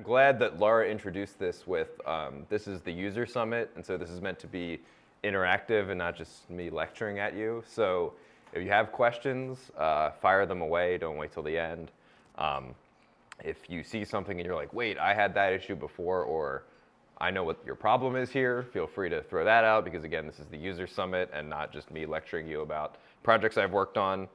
I'm glad that Laura introduced this with, this is the user summit, and so this is meant to be interactive and not just me lecturing at you. So if you have questions, fire them away, don't wait till the end. If you see something and you're like, wait, I had that issue before, or I know what your problem is here, feel free to throw that out, because again, this is the user summit and not just me lecturing you about projects I've worked on.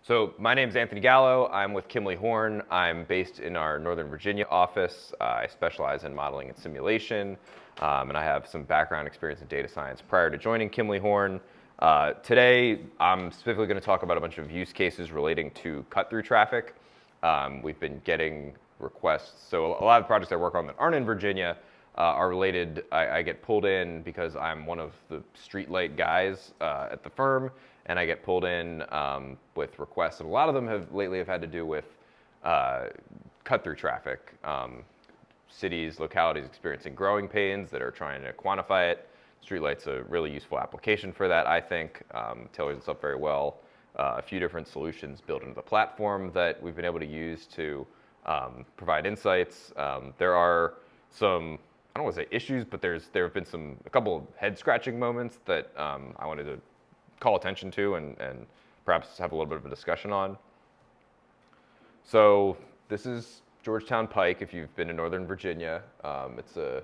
So my name is Anthony Gallo. I'm with Kimley Horn. I'm based in our Northern Virginia office. I specialize in modeling and simulation, and I have some background experience in data science prior to joining Kimley Horn. Today, I'm specifically going to talk about a bunch of use cases relating to cut-through traffic. We've been getting requests. So a lot of projects I work on that aren't in Virginia are related. I get pulled in because I'm one of the StreetLight guys at the firm, and I get pulled in with requests. And a lot of them have had to do with cut-through traffic. Cities, localities experiencing growing pains that are trying to quantify it. StreetLight's a really useful application for that, I think. Tailors itself very well. A few different solutions built into the platform that we've been able to use to provide insights. There are some, I don't want to say issues, but there have been a couple of head-scratching moments that I wanted to call attention to and perhaps have a little bit of a discussion on. So this is Georgetown Pike, if you've been to Northern Virginia. It's a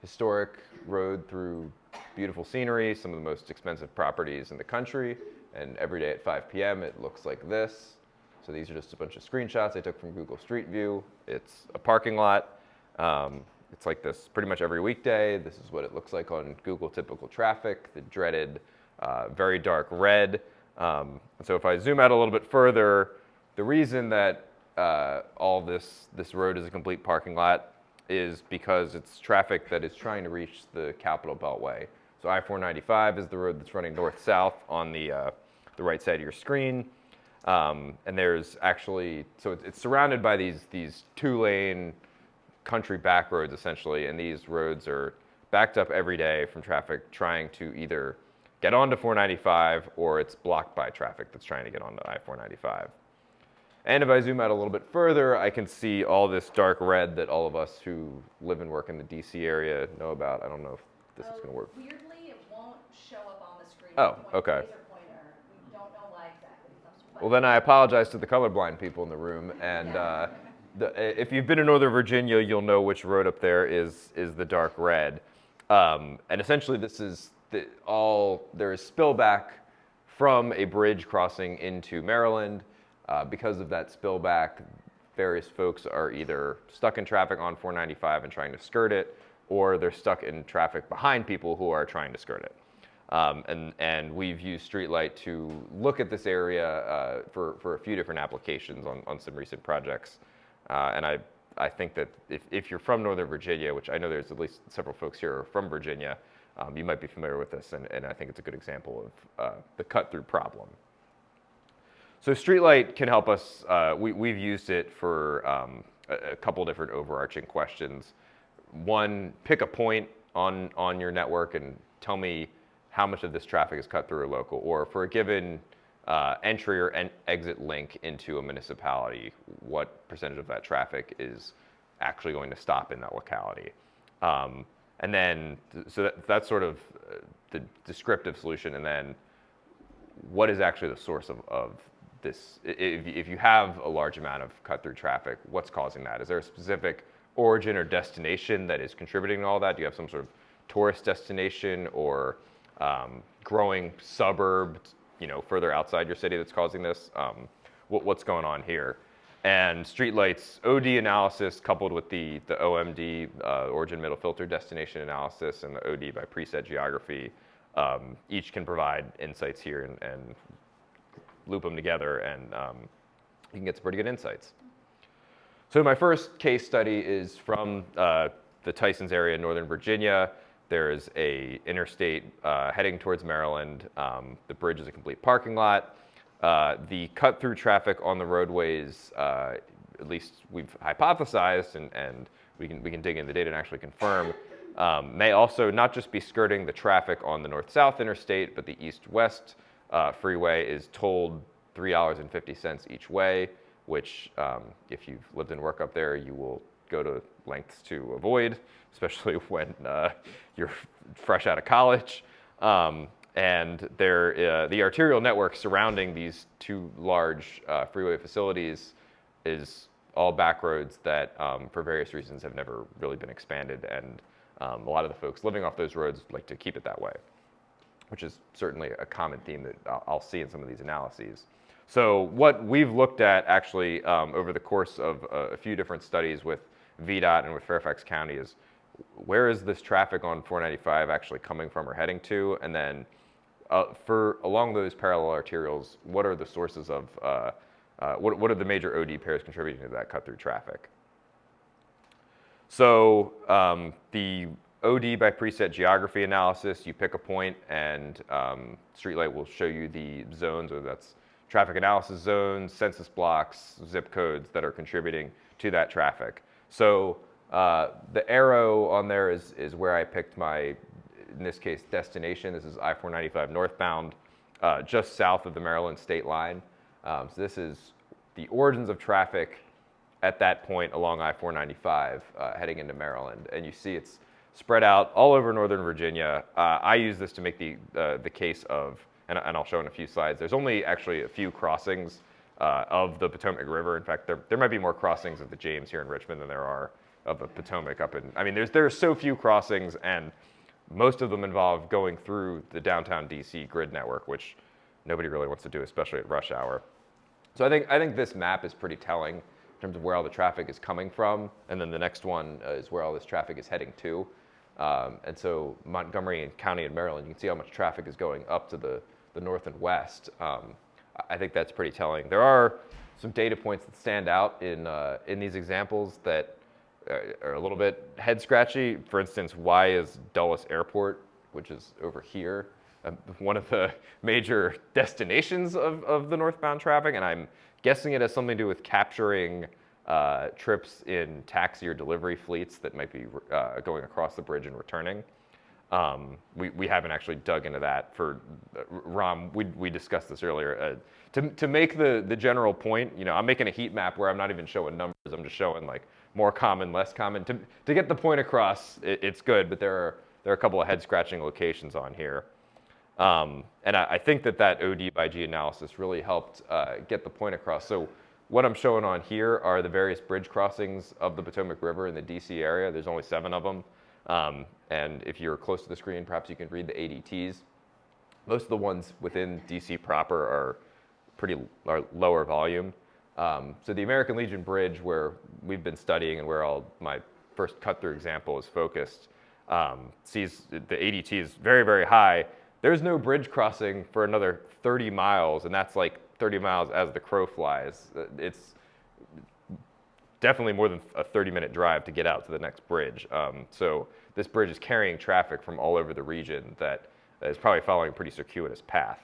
historic road through beautiful scenery, some of the most expensive properties in the country, and every day at 5 p.m. it looks like this. So these are just a bunch of screenshots I took from Google Street View. It's a parking lot. It's like this pretty much every weekday. This is what it looks like on Google typical traffic, the dreaded very dark red. So if I zoom out a little bit further, the reason that all this road is a complete parking lot is because it's traffic that is trying to reach the Capital Beltway. So I-495 is the road that's running north-south on the right side of your screen. And there's actually, so it's surrounded by these two-lane country back roads, essentially, and these roads are backed up every day from traffic trying to either get onto 495 or it's blocked by traffic that's trying to get onto I-495. And if I zoom out a little bit further, I can see all this dark red that all of us who live and work in the DC area know about. I don't know if this is going to work. Weirdly, it won't show up on the screen. Oh, okay. Pointer. We don't know why exactly. Well, then I apologize to the colorblind people in the room. And if you've been in Northern Virginia, you'll know which road up there is the dark red. And essentially, this is there is spillback from a bridge crossing into Maryland. Because of that spillback, various folks are either stuck in traffic on 495 and trying to skirt it, or they're stuck in traffic behind people who are trying to skirt it. And we've used StreetLight to look at this area for a few different applications on some recent projects. And I think that if you're from Northern Virginia, which I know there's at least several folks here who are from Virginia, you might be familiar with this, and I think it's a good example of the cut-through problem. So StreetLight can help us. We've used it for a couple different overarching questions. One, pick a point on your network and tell me how much of this traffic is cut through or local, or for a given entry or exit link into a municipality, what percentage of that traffic is actually going to stop in that locality. And then, so that's sort of the descriptive solution, and then what is actually the source of this? If you have a large amount of cut-through traffic, what's causing that? Is there a specific origin or destination that is contributing to all that? Do you have some sort of tourist destination or growing suburb, further outside your city that's causing this? What's going on here? And StreetLight's OD analysis coupled with the OMD, origin middle filter destination analysis, and the OD by preset geography, each can provide insights here and loop them together, and you can get some pretty good insights. So my first case study is from the Tysons area in Northern Virginia. There's a interstate heading towards Maryland. The bridge is a complete parking lot. The cut-through traffic on the roadways, at least we've hypothesized, and we can dig into the data and actually confirm, may also not just be skirting the traffic on the north-south interstate, but the east-west freeway is tolled $3.50 each way, which if you've lived and worked up there, you will go to lengths to avoid, especially when you're fresh out of college. And the arterial network surrounding these two large freeway facilities is all back roads that, for various reasons, have never really been expanded. And a lot of the folks living off those roads like to keep it that way, which is certainly a common theme that I'll see in some of these analyses. So what we've looked at actually over the course of a few different studies with VDOT and with Fairfax County is where is this traffic on 495 actually coming from or heading to? And then for along those parallel arterials, what are the sources of, what are the major OD pairs contributing to that cut-through traffic? So the OD by preset geography analysis, you pick a point and StreetLight will show you the zones, whether that's traffic analysis zones, census blocks, zip codes that are contributing to that traffic. So the arrow on there is where I picked my, in this case, destination. This is I-495 northbound, just south of the Maryland state line. So this is the origins of traffic at that point along I-495 heading into Maryland. And you see it's spread out all over Northern Virginia. I use this to make the case of, and I'll show in a few slides, there's only actually a few crossings of the Potomac River. In fact, there might be more crossings of the James here in Richmond than there are of the Potomac up in, I mean, there are so few crossings, and most of them involve going through the downtown DC grid network, which nobody really wants to do, especially at rush hour. So I think this map is pretty telling in terms of where all the traffic is coming from, and then the next one is where all this traffic is heading to. And so Montgomery County in Maryland, you can see how much traffic is going up to the north and west. I think that's pretty telling. There are some data points that stand out in these examples that are a little bit head scratchy. For instance, why is Dulles Airport, which is over here, one of the major destinations of the northbound traffic? And I'm guessing it has something to do with capturing trips in taxi or delivery fleets that might be going across the bridge and returning. We haven't actually dug into that. For Ram, we discussed this earlier. To make the general point, I'm making a heat map where I'm not even showing numbers. I'm just showing like more common, less common. To get the point across, it's good, but there are a couple of head-scratching locations on here. And I think that OD by G analysis really helped get the point across. So what I'm showing on here are the various bridge crossings of the Potomac River in the DC area. There's only 7 of them. And if you're close to the screen, perhaps you can read the ADTs. Most of the ones within DC proper are lower volume. So the American Legion Bridge, where we've been studying and where my first cut-through example is focused, sees the ADT is very, very high. There's no bridge crossing for another 30 miles, and that's like 30 miles as the crow flies. It's definitely more than a 30-minute drive to get out to the next bridge. So this bridge is carrying traffic from all over the region that is probably following a pretty circuitous path.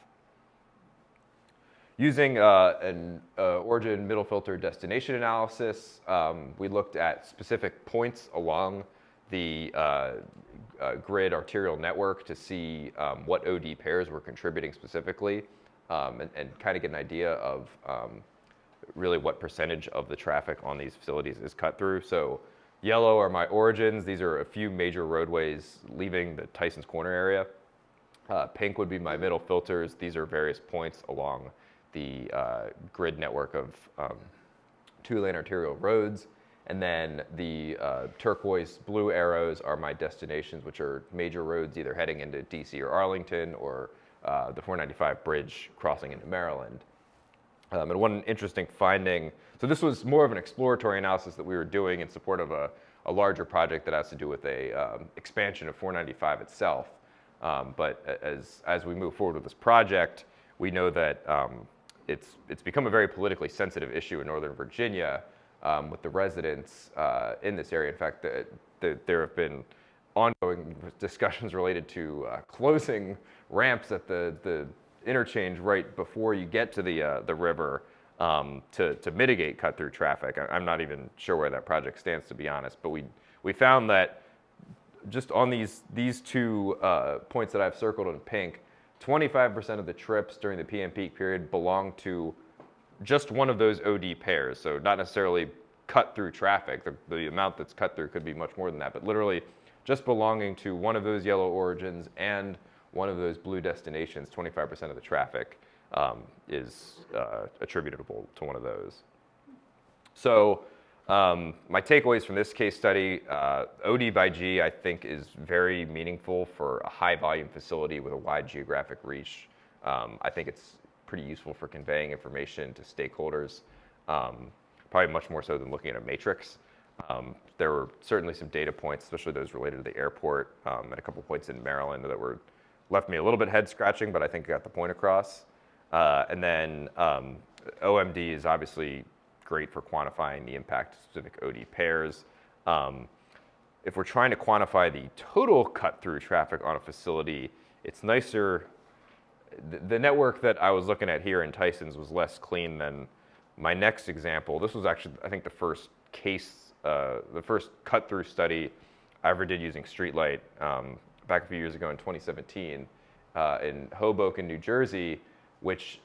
Using an origin middle filter destination analysis, we looked at specific points along the grid arterial network to see what OD pairs were contributing specifically, and kind of get an idea of really what percentage of the traffic on these facilities is cut through. So yellow are my origins. These are a few major roadways leaving the Tyson's Corner area. Pink would be my middle filters. These are various points along the grid network of 2-lane arterial roads. And then the turquoise blue arrows are my destinations, which are major roads either heading into DC or Arlington, or the 495 bridge crossing into Maryland. And one interesting finding, so this was more of an exploratory analysis that we were doing in support of a larger project that has to do with a expansion of 495 itself. But as we move forward with this project, we know that it's become a very politically sensitive issue in Northern Virginia with the residents in this area. In fact, there have been ongoing discussions related to closing ramps at the interchange right before you get to the river to mitigate cut-through traffic. I'm not even sure where that project stands, to be honest, but we found that just on these two points that I've circled in pink, 25% of the trips during the PM peak period belong to just one of those OD pairs. So not necessarily cut through traffic. The amount that's cut through could be much more than that, but literally just belonging to one of those yellow origins and one of those blue destinations, 25% of the traffic is attributable to one of those. So my takeaways from this case study, OD by G I think is very meaningful for a high volume facility with a wide geographic reach. I think it's pretty useful for conveying information to stakeholders, probably much more so than looking at a matrix. There were certainly some data points, especially those related to the airport, and a couple points in Maryland that left me a little bit head scratching, but I think got the point across. And then OMD is obviously great for quantifying the impact of specific OD pairs. If we're trying to quantify the total cut-through traffic on a facility, it's nicer. The network that I was looking at here in Tyson's was less clean than my next example. This was actually, I think, the first cut-through study I ever did using StreetLight back a few years ago in 2017 in Hoboken, New Jersey, which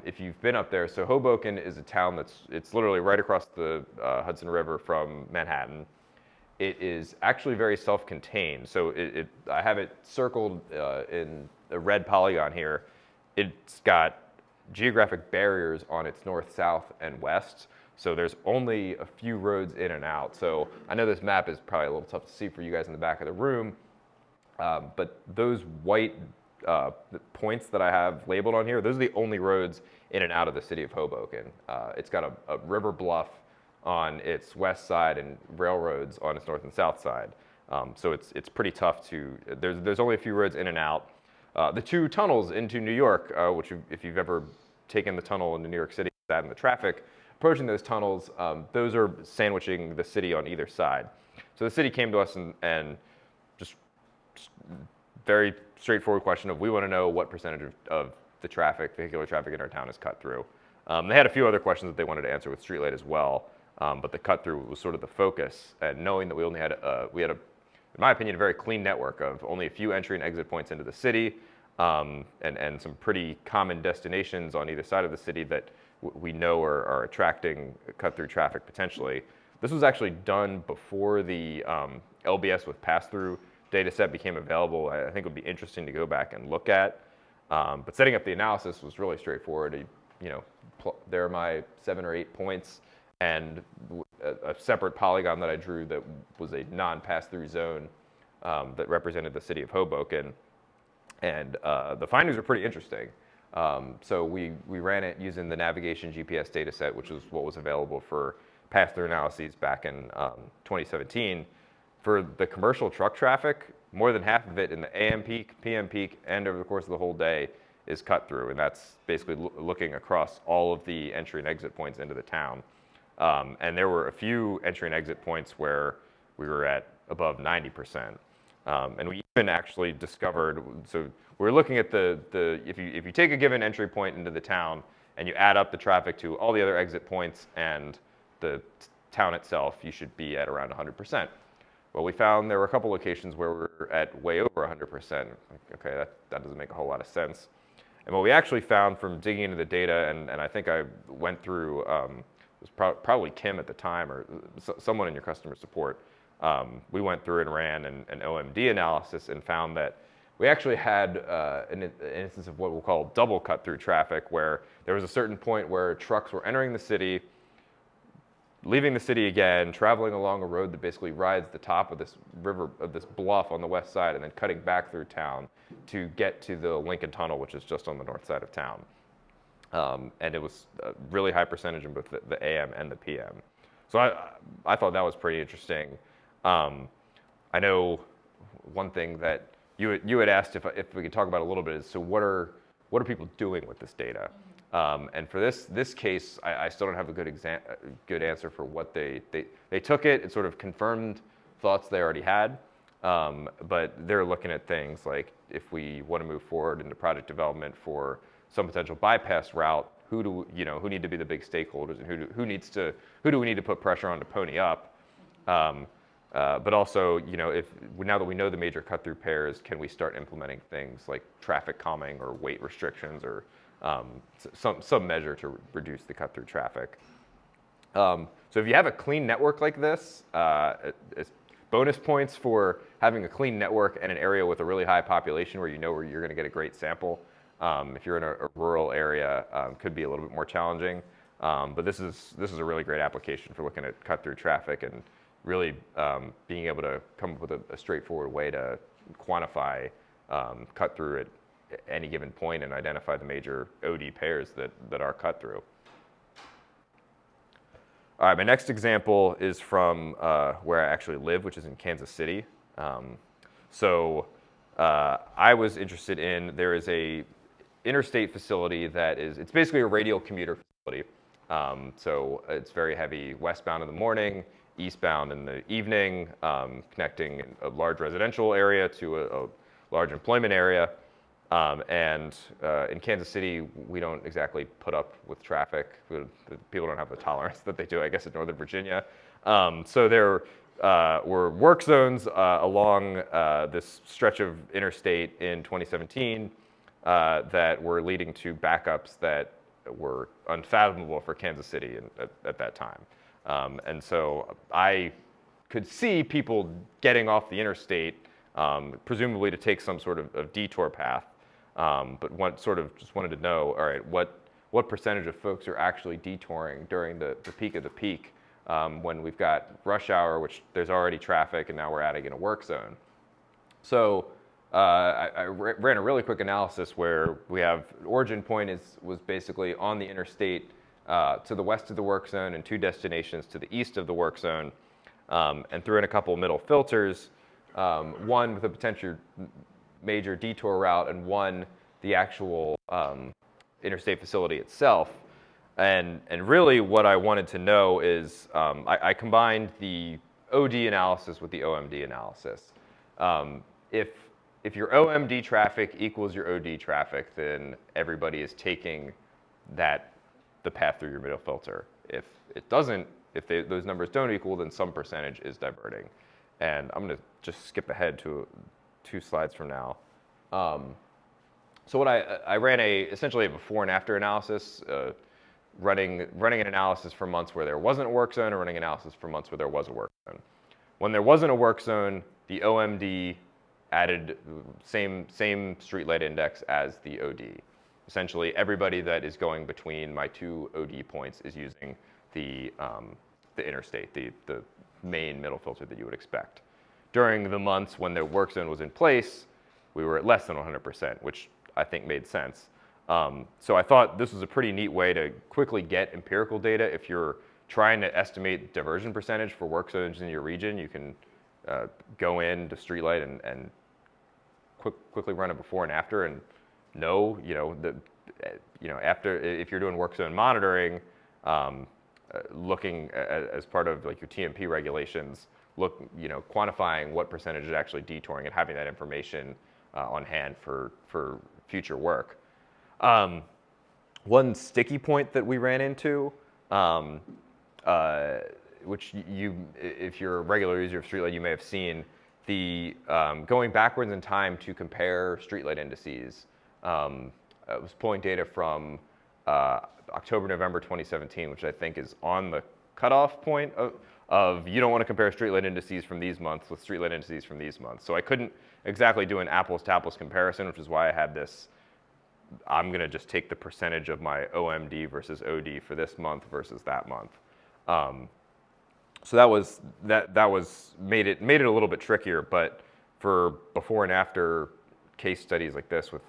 if you've been up there, so Hoboken is a town it's literally right across the Hudson River from Manhattan. It is actually very self-contained. So I have it circled in a red polygon here. It's got geographic barriers on its north, south, and west. So there's only a few roads in and out. So I know this map is probably a little tough to see for you guys in the back of the room, but those white points that I have labeled on here, those are the only roads in and out of the city of Hoboken. It's got a river bluff on its west side and railroads on its north and south side. So it's pretty tough to, there's only a few roads in and out. The two tunnels into New York, which if you've ever taken the tunnel into New York City, that and the traffic approaching those tunnels, those are sandwiching the city on either side. So the city came to us and just very straightforward question of, we want to know what percentage of the vehicular traffic in our town is cut through. They had a few other questions that they wanted to answer with StreetLight as well, but the cut through was sort of the focus. And knowing that we only had in my opinion, a very clean network of only a few entry and exit points into the city, and some pretty common destinations on either side of the city that we know are attracting cut through traffic potentially. This was actually done before the LBS with pass-through data set became available. I think it would be interesting to go back and look at. But setting up the analysis was really straightforward. There are my 7 or 8 points, and a separate polygon that I drew that was a non-pass-through zone that represented the city of Hoboken. And the findings were pretty interesting. So we ran it using the navigation GPS data set, which was what was available for pass-through analyses back in 2017. For the commercial truck traffic, more than half of it in the AM peak, PM peak, and over the course of the whole day is cut through. And that's basically looking across all of the entry and exit points into the town. And there were a few entry and exit points where we were at above 90%. And we even actually discovered, so we're looking at if you take a given entry point into the town and you add up the traffic to all the other exit points and the town itself, you should be at around 100%. Well, we found there were a couple locations where we're at way over 100%. Okay, that doesn't make a whole lot of sense. And what we actually found from digging into the data, and I think I went through, it was probably Kim at the time or someone in your customer support, we went through and ran an OMD analysis and found that we actually had an instance of what we'll call double cut-through traffic, where there was a certain point where trucks were entering the city, leaving the city again, traveling along a road that basically rides the top of this river, of this bluff on the west side, and then cutting back through town to get to the Lincoln Tunnel, which is just on the north side of town. And it was a really high percentage in both the AM and the PM. So I thought that was pretty interesting. I know one thing that you had asked if we could talk about a little bit is, so what are people doing with this data? And for this case, I still don't have a good answer for what they took it. It sort of confirmed thoughts they already had, but they're looking at things like, if we want to move forward into project development for some potential bypass route, who need to be the big stakeholders, and who do we need to put pressure on to pony up? But also, now that we know the major cut-through pairs, can we start implementing things like traffic calming or weight restrictions or some measure to reduce the cut-through traffic? So if you have a clean network like this, it's bonus points for having a clean network and an area with a really high population where you know where you're going to get a great sample. If you're in a rural area, could be a little bit more challenging. But this is a really great application for looking at cut-through traffic and really being able to come up with a straightforward way to quantify cut-through at any given point and identify the major OD pairs that are cut-through. All right, my next example is from where I actually live, which is in Kansas City. I was interested in, there is a interstate facility that it's basically a radial commuter facility. So it's very heavy westbound in the morning, eastbound in the evening, connecting a large residential area to a large employment area. In Kansas City, we don't exactly put up with traffic. People don't have the tolerance that they do, I guess, in Northern Virginia. So there were work zones along this stretch of interstate in 2017 that were leading to backups that were unfathomable for Kansas City at that time. And so I could see people getting off the interstate, presumably to take some sort of detour path. But just wanted to know, all right, what percentage of folks are actually detouring during the peak of the peak when we've got rush hour, which there's already traffic, and now we're adding in a work zone. So I ran a really quick analysis where we have origin point was basically on the interstate to the west of the work zone and 2 destinations to the east of the work zone, and threw in a couple middle filters, one with a potential major detour route and one the actual interstate facility itself. And really what I wanted to know is I combined the OD analysis with the OMD analysis. If your OMD traffic equals your OD traffic, then everybody is taking the path through your middle filter. If it doesn't, those numbers don't equal, then some percentage is diverting. And I'm going to just skip ahead to 2 slides from now. So what I ran essentially a before and after analysis, running an analysis for months where there wasn't a work zone, and running analysis for months where there was a work zone. When there wasn't a work zone, the OMD added same StreetLight index as the OD. Essentially, everybody that is going between my 2 OD points is using the interstate, the main middle filter that you would expect. During the months when the work zone was in place, we were at less than 100%, which I think made sense. So I thought this was a pretty neat way to quickly get empirical data. If you're trying to estimate diversion percentage for work zones in your region, you can go into StreetLight and quickly run a before and after, and know, after, if you're doing work zone monitoring, looking as part of like your TMP regulations, quantifying what percentage is actually detouring and having that information on hand for future work. One sticky point that we ran into, which if you're a regular user of StreetLight, you may have seen, the going backwards in time to compare StreetLight indices. It was pulling data from October, November 2017, which I think is on the cutoff point of you don't want to compare StreetLight indices from these months with StreetLight indices from these months. So I couldn't exactly do an apples to apples comparison, which is why I had this. I'm going to just take the percentage of my OMD versus OD for this month versus that month. So that was made it a little bit trickier, but for before and after case studies like this with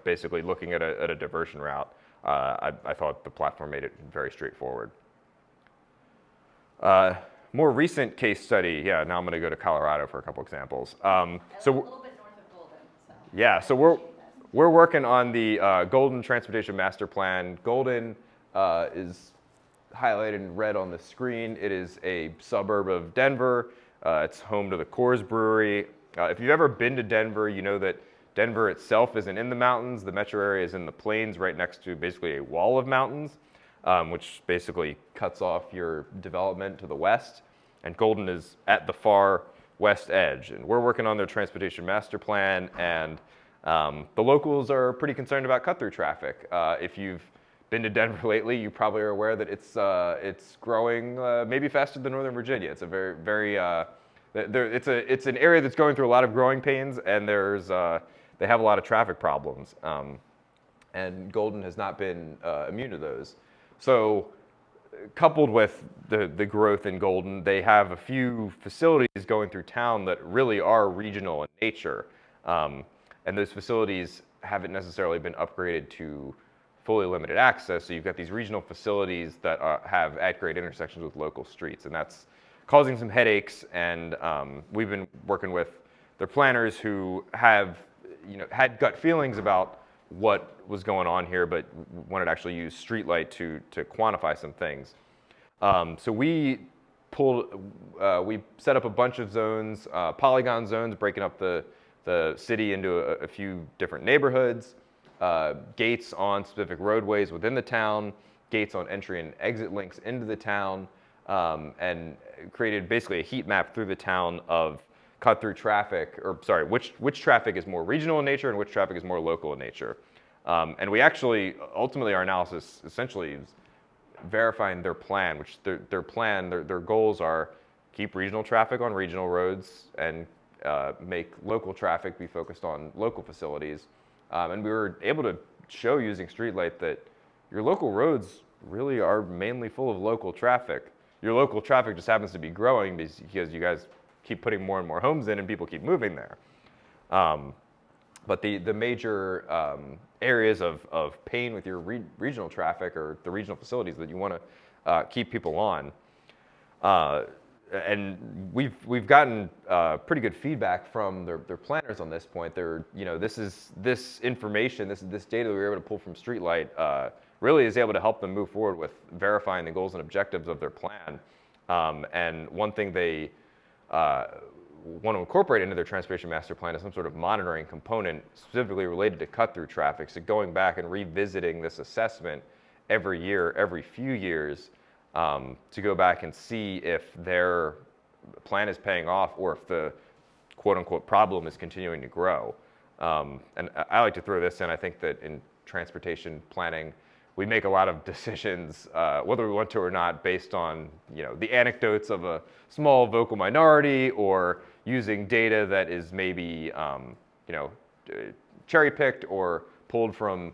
basically looking at a diversion route, I thought the platform made it very straightforward. More recent case study, now I'm going to go to Colorado for a couple examples. So a little bit north of Golden. So yeah, so we're working on the Golden Transportation Master Plan. Golden is highlighted in red on the screen. It is a suburb of Denver. It's home to the Coors Brewery. If you've ever been to Denver, you know that Denver itself isn't in the mountains. The metro area is in the plains right next to basically a wall of mountains, which basically cuts off your development to the west. And Golden is at the far west edge. And we're working on their transportation master plan, and the locals are pretty concerned about cut-through traffic. If you've been to Denver lately, you probably are aware that it's growing maybe faster than Northern Virginia. It's a it's an area that's going through a lot of growing pains, and they have a lot of traffic problems, and Golden has not been immune to those. So, coupled with the growth in Golden, they have a few facilities going through town that really are regional in nature, and those facilities haven't necessarily been upgraded to fully limited access. So you've got these regional facilities that have at-grade intersections with local streets, and that's causing some headaches. And we've been working with their planners who have, had gut feelings about what was going on here, but wanted to actually use StreetLight to quantify some things. So we set up a bunch of zones, polygon zones, breaking up the city into a few different neighborhoods, gates on specific roadways within the town, gates on entry and exit links into the town, and created basically a heat map through the town of cut-through traffic, or sorry, which traffic is more regional in nature and which traffic is more local in nature. And we actually, ultimately our analysis essentially is verifying their plan, which their goals are keep regional traffic on regional roads and make local traffic be focused on local facilities. And we were able to show using StreetLight that your local roads really are mainly full of local traffic. Your local traffic just happens to be growing because you guys keep putting more and more homes in and people keep moving there. But the major areas of pain with your regional traffic or the regional facilities that you want to keep people on. And we've gotten pretty good feedback from their planners on this point. This information, this data that we were able to pull from StreetLight really is able to help them move forward with verifying the goals and objectives of their plan. And one thing they want to incorporate into their transportation master plan is some sort of monitoring component specifically related to cut-through traffic. So going back and revisiting this assessment every year, every few years, to go back and see if their plan is paying off or if the quote-unquote problem is continuing to grow. And I like to throw this in. I think that in transportation planning, we make a lot of decisions, whether we want to or not, based on the anecdotes of a small vocal minority or using data that is maybe cherry-picked or pulled from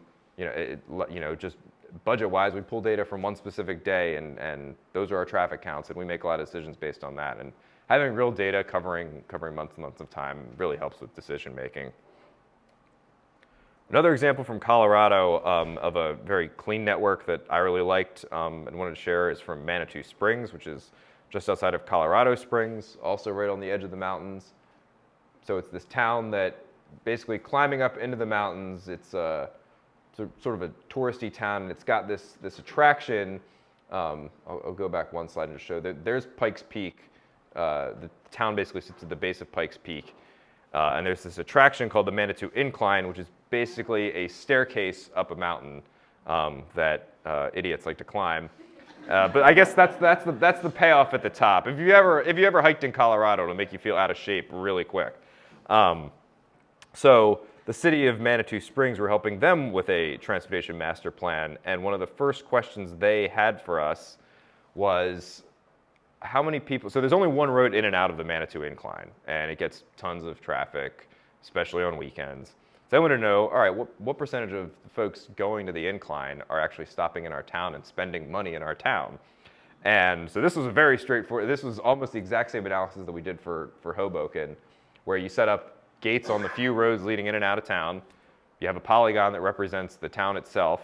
just budget-wise, we pull data from one specific day, and those are our traffic counts, and we make a lot of decisions based on that. And having real data covering months and months of time really helps with decision making. Another example from Colorado of a very clean network that I really liked and wanted to share is from Manitou Springs, which is just outside of Colorado Springs, also right on the edge of the mountains. So it's this town that basically climbing up into the mountains, it's sort of a touristy town, and it's got this attraction. I'll go back one slide and just show that there's Pikes Peak. The town basically sits at the base of Pikes Peak. And there's this attraction called the Manitou Incline, which is basically a staircase up a mountain that idiots like to climb. But I guess that's the payoff at the top. If you ever hiked in Colorado, it'll make you feel out of shape really quick. So the city of Manitou Springs, we're helping them with a transportation master plan, and one of the first questions they had for us was how many people, so there's only one road in and out of the Manitou Incline, and it gets tons of traffic, especially on weekends. So I want to know, all right, what percentage of folks going to the incline are actually stopping in our town and spending money in our town? And so this was a very straightforward, this was almost the exact same analysis that we did for Hoboken, where you set up gates on the few roads leading in and out of town. You have a polygon that represents the town itself,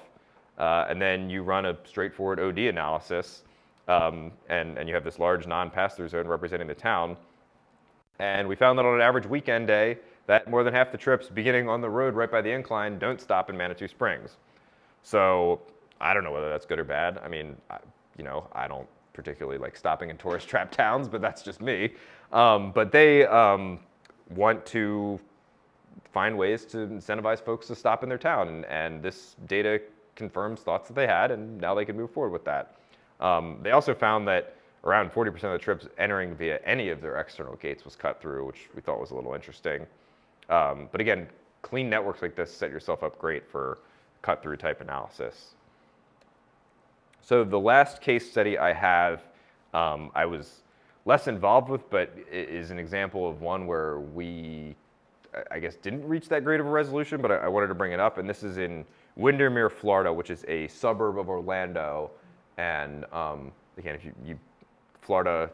and then you run a straightforward OD analysis, and you have this large non-pass-through zone representing the town. And we found that on an average weekend day, that more than half the trips beginning on the road right by the incline don't stop in Manitou Springs. So I don't know whether that's good or bad. I mean, I don't particularly like stopping in tourist-trapped towns, but that's just me. But they want to find ways to incentivize folks to stop in their town, and this data confirms thoughts that they had, and now they can move forward with that. They also found that around 40% of the trips entering via any of their external gates was cut through, which we thought was a little interesting. But again, clean networks like this set yourself up great for cut-through type analysis. So the last case study I have, I was less involved with, but it is an example of one where we, I guess, didn't reach that great of a resolution, but I wanted to bring it up. And this is in Windermere, Florida, which is a suburb of Orlando. And again, if you Florida,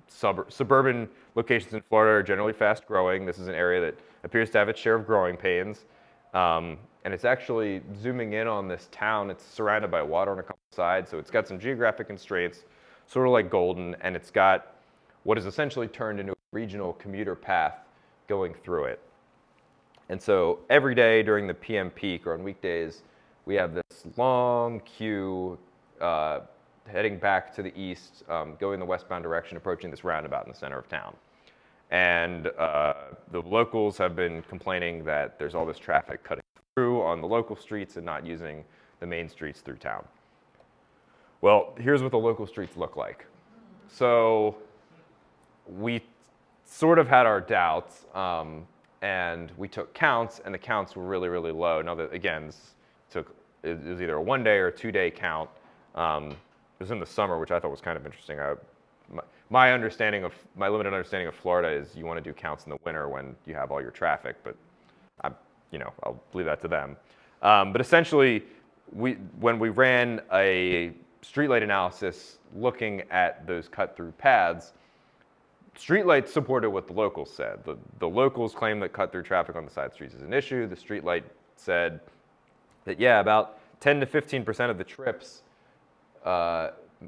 suburban locations in Florida are generally fast growing. This is an area that appears to have its share of growing pains. And it's actually zooming in on this town. It's surrounded by water on a couple sides, so it's got some geographic constraints, sort of like Golden, and it's got what is essentially turned into a regional commuter path going through it. And so every day during the PM peak or on weekdays, we have this long queue heading back to the east, going the westbound direction, approaching this roundabout in the center of town. And the locals have been complaining that there's all this traffic cutting through on the local streets and not using the main streets through town. Well, here's what the local streets look like. So we sort of had our doubts, and we took counts, and the counts were really, really low. Now, again, it was either a 1-day or a 2-day count. It was in the summer, which I thought was kind of interesting. My limited understanding of Florida is you want to do counts in the winter when you have all your traffic, but I'll leave that to them. But essentially, when we ran a streetlight analysis looking at those cut-through paths, StreetLight supported what the locals said. The locals claimed that cut-through traffic on the side streets is an issue. The StreetLight said that, yeah, about 10 to 15% of the trips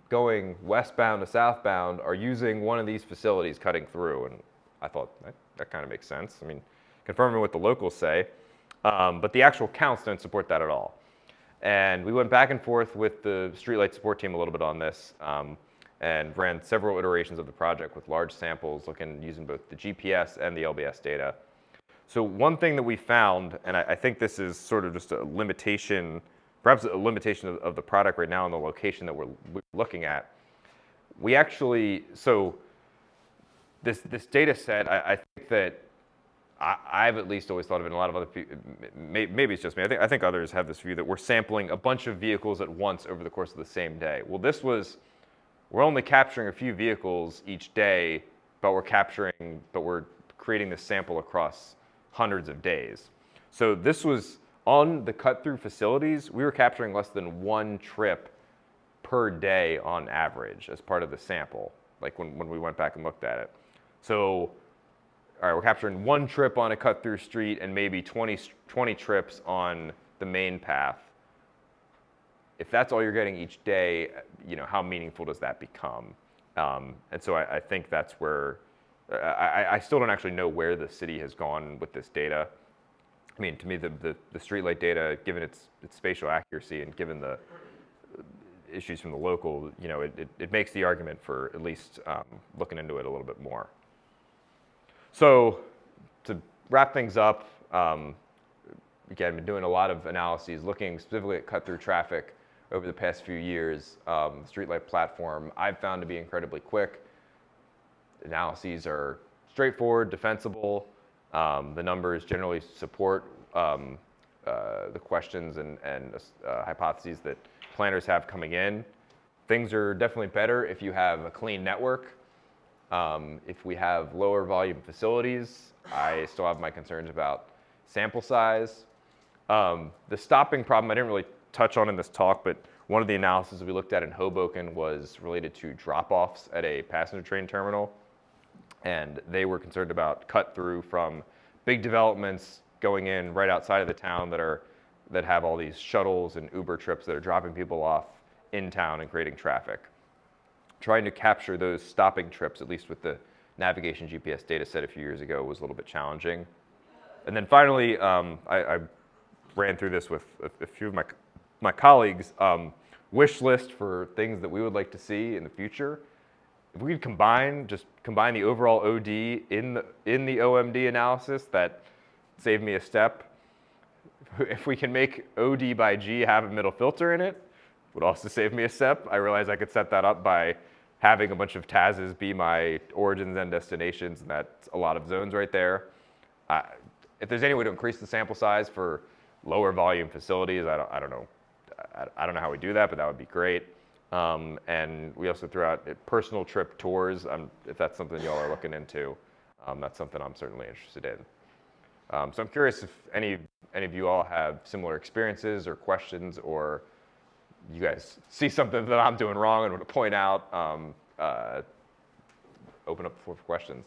going westbound to southbound are using one of these facilities cutting through. And I thought that kind of makes sense. I mean, confirming what the locals say. But the actual counts don't support that at all. And we went back and forth with the StreetLight support team a little bit on this, and ran several iterations of the project with large samples using both the GPS and the LBS data. So one thing that we found, and I think this is sort of just a limitation, perhaps a limitation of the product right now and the location that we're looking at, so this data set, I think that I've at least always thought of it, and a lot of other people, maybe it's just me, I think others have this view that we're sampling a bunch of vehicles at once over the course of the same day. Well, we're only capturing a few vehicles each day, but we're creating this sample across hundreds of days. So this was on the cut-through facilities, we were capturing less than one trip per day on average as part of the sample, like when we went back and looked at it. So, all right, we're capturing one trip on a cut-through street and maybe 20 trips on the main path. If that's all you're getting each day, how meaningful does that become? And so I think that's where, I still don't actually know where the city has gone with this data. I mean, to me, the StreetLight data, given its spatial accuracy and given the issues from the local, it makes the argument for at least looking into it a little bit more. So to wrap things up, again, I've been doing a lot of analyses looking specifically at cut-through traffic over the past few years. The StreetLight platform I've found to be incredibly quick. Analyses are straightforward, defensible. The numbers generally support the questions and hypotheses that planners have coming in. Things are definitely better if you have a clean network. If we have lower volume facilities, I still have my concerns about sample size. The stopping problem I didn't really touch on in this talk, but one of the analyses we looked at in Hoboken was related to drop-offs at a passenger train terminal. And they were concerned about cut-through from big developments going in right outside of the town that have all these shuttles and Uber trips that are dropping people off in town and creating traffic. Trying to capture those stopping trips, at least with the navigation GPS data set a few years ago, was a little bit challenging. And then finally, I ran through this with a few of my colleagues, wish list for things that we would like to see in the future. If we could combine the overall OD in the OMD analysis, that saved me a step. If we can make OD by G have a middle filter in it, would also save me a step. I realized I could set that up by having a bunch of TASs be my origins and destinations, and that's a lot of zones right there. If there's any way to increase the sample size for lower volume facilities, I don't know how we do that, but that would be great. And we also throw out personal trip tours, if that's something y'all are looking into. That's something I'm certainly interested in. So I'm curious if any of you all have similar experiences or questions, or you guys see something that I'm doing wrong and want to point out. Open up for questions.